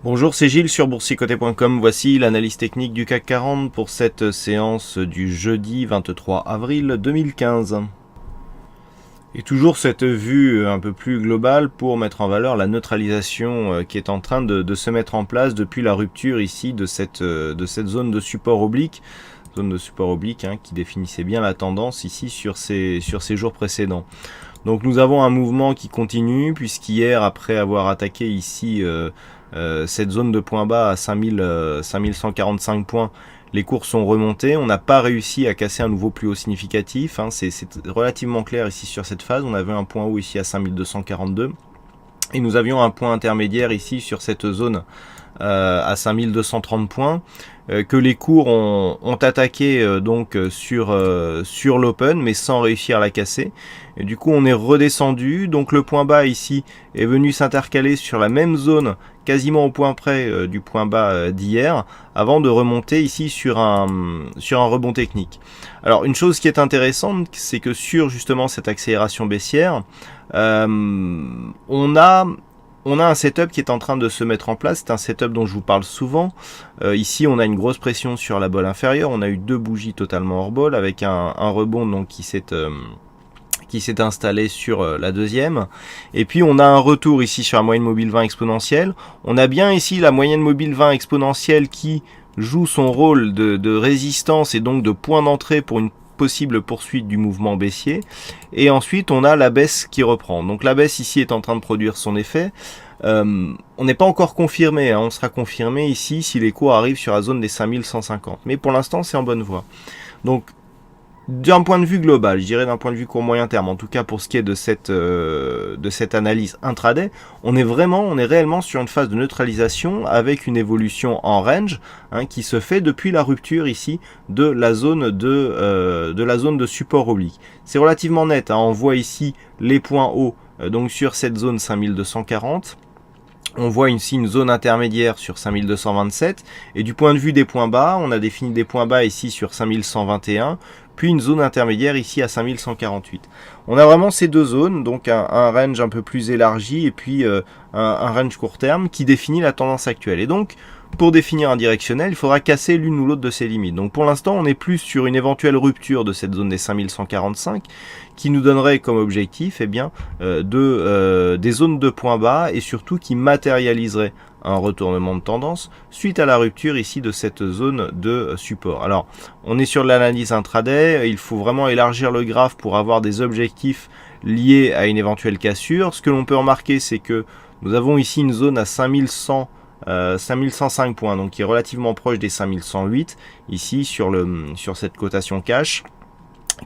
Bonjour, c'est Gilles sur boursicoté.com. Voici l'analyse technique du CAC 40 pour cette séance du jeudi 23 avril 2015. Et toujours cette vue un peu plus globale pour mettre en valeur la neutralisation qui est en train de se mettre en place depuis la rupture ici de cette zone de support oblique. Zone de support oblique qui définissait bien la tendance ici sur ces jours précédents. Donc nous avons un mouvement qui continue puisqu'hier, après avoir attaqué ici cette zone de point bas à 5145 points, les cours sont remontés. On n'a pas réussi à casser un nouveau plus haut significatif. C'est relativement clair ici sur cette phase. On avait un point haut ici à 5242 et nous avions un point intermédiaire ici sur cette zone à 5230 points que les cours ont attaqué donc sur l'open mais sans réussir à la casser. Et du coup on est redescendu, donc le point bas ici est venu s'intercaler sur la même zone quasiment au point près du point bas d'hier avant de remonter ici sur un rebond technique. Alors une chose qui est intéressante, c'est que sur justement cette accélération baissière, on a un setup qui est en train de se mettre en place. C'est un setup dont je vous parle souvent. Ici, on a une grosse pression sur la bolle inférieure. On a eu deux bougies totalement hors bolle avec un rebond donc qui s'est installé sur la deuxième. Et puis, on a un retour ici sur la moyenne mobile 20 exponentielle. On a bien ici la moyenne mobile 20 exponentielle qui joue son rôle de résistance et donc de point d'entrée pour une possible poursuite du mouvement baissier. Et ensuite on a la baisse qui reprend. Donc la baisse ici est en train de produire son effet. On n'est pas encore confirmé, on sera confirmé ici si les cours arrivent sur la zone des 5150. Mais pour l'instant c'est en bonne voie. Donc d'un point de vue global, je dirais d'un point de vue court moyen terme, en tout cas pour ce qui est de cette analyse intraday, on est réellement sur une phase de neutralisation avec une évolution en range qui se fait depuis la rupture ici de la zone de support oblique. C'est relativement net, on voit ici les points hauts donc sur cette zone 5240. On voit ici une zone intermédiaire sur 5227 et du point de vue des points bas, on a défini des points bas ici sur 5121, puis une zone intermédiaire ici à 5148. On a vraiment ces deux zones, donc un range un peu plus élargi et puis un range court terme qui définit la tendance actuelle. Et donc, pour définir un directionnel, il faudra casser l'une ou l'autre de ces limites. Donc pour l'instant, on est plus sur une éventuelle rupture de cette zone des 5145 qui nous donnerait comme objectif des zones de points bas et surtout qui matérialiserait un retournement de tendance suite à la rupture ici de cette zone de support. Alors, on est sur l'analyse intraday, il faut vraiment élargir le graphe pour avoir des objectifs liés à une éventuelle cassure. Ce que l'on peut remarquer, c'est que nous avons ici une zone à 5105 points, donc qui est relativement proche des 5108, ici sur cette cotation cash,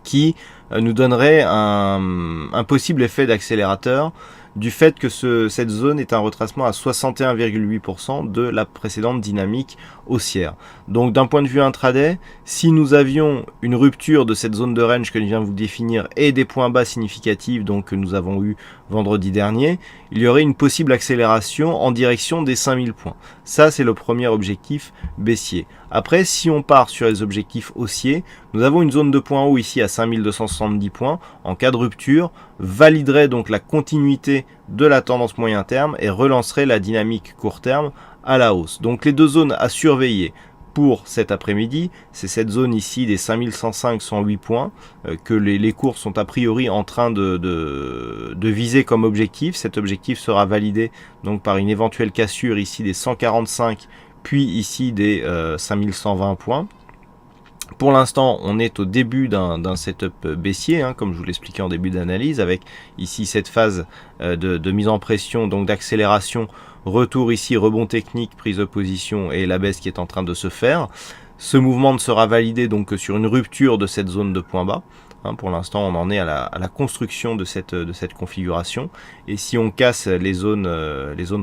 qui nous donnerait un possible effet d'accélérateur du fait que cette zone est un retracement à 61,8% de la précédente dynamique haussière. Donc d'un point de vue intraday, si nous avions une rupture de cette zone de range que je viens de vous définir et des points bas significatifs donc que nous avons eu vendredi dernier, il y aurait une possible accélération en direction des 5000 points. Ça, c'est le premier objectif baissier. Après, si on part sur les objectifs haussiers, nous avons une zone de point haut ici à 5270 points. En cas de rupture, validerait donc la continuité de la tendance moyen terme et relancerait la dynamique court terme à la hausse. Donc les deux zones à surveiller pour cet après-midi, c'est cette zone ici des 5105-108 points que les cours sont a priori en train de viser comme objectif. Cet objectif sera validé donc par une éventuelle cassure ici des 145 puis ici des 5120 points. Pour l'instant, on est au début d'un setup baissier, comme je vous l'expliquais en début d'analyse, avec ici cette phase de mise en pression, donc d'accélération, retour ici, rebond technique, prise de position et la baisse qui est en train de se faire. Ce mouvement ne sera validé donc que sur une rupture de cette zone de point bas. Pour l'instant, on en est à la construction de cette configuration. Et si on casse les zones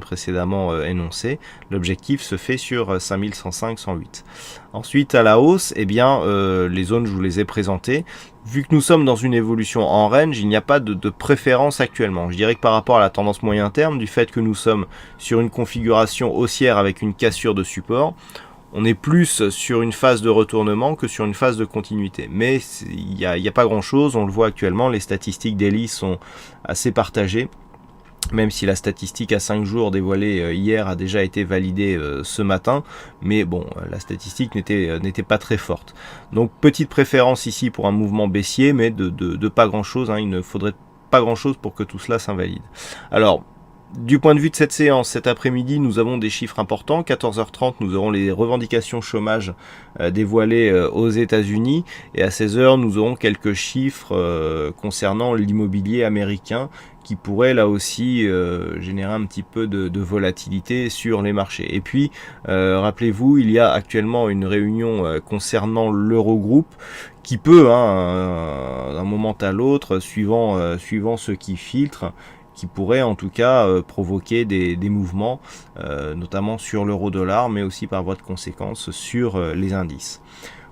précédemment énoncées, l'objectif se fait sur 5105-108. Ensuite, à la hausse, les zones, je vous les ai présentées. Vu que nous sommes dans une évolution en range, il n'y a pas de préférence actuellement. Je dirais que par rapport à la tendance moyen terme, du fait que nous sommes sur une configuration haussière avec une cassure de support, on est plus sur une phase de retournement que sur une phase de continuité. Mais il n'y a pas grand chose, on le voit actuellement, les statistiques daily sont assez partagées. même si la statistique à 5 jours dévoilée hier a déjà été validée ce matin, mais bon, la statistique n'était pas très forte. Donc petite préférence ici pour un mouvement baissier, mais de pas grand-chose, il ne faudrait pas grand-chose pour que tout cela s'invalide. Alors, du point de vue de cette séance, cet après-midi, nous avons des chiffres importants. 14h30, nous aurons les revendications chômage dévoilées aux États-Unis. Et à 16h, nous aurons quelques chiffres concernant l'immobilier américain qui pourraient là aussi générer un petit peu de volatilité sur les marchés. Et puis, rappelez-vous, il y a actuellement une réunion concernant l'Eurogroupe qui peut, d'un moment à l'autre, suivant ce qui filtre, qui pourrait en tout cas provoquer des mouvements, notamment sur l'euro-dollar, mais aussi par voie de conséquence sur les indices.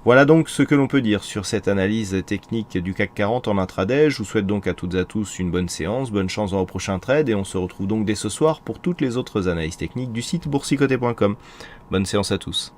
Voilà donc ce que l'on peut dire sur cette analyse technique du CAC 40 en intraday. Je vous souhaite donc à toutes et à tous une bonne séance, bonne chance dans vos prochains trades, et on se retrouve donc dès ce soir pour toutes les autres analyses techniques du site boursicoté.com. Bonne séance à tous.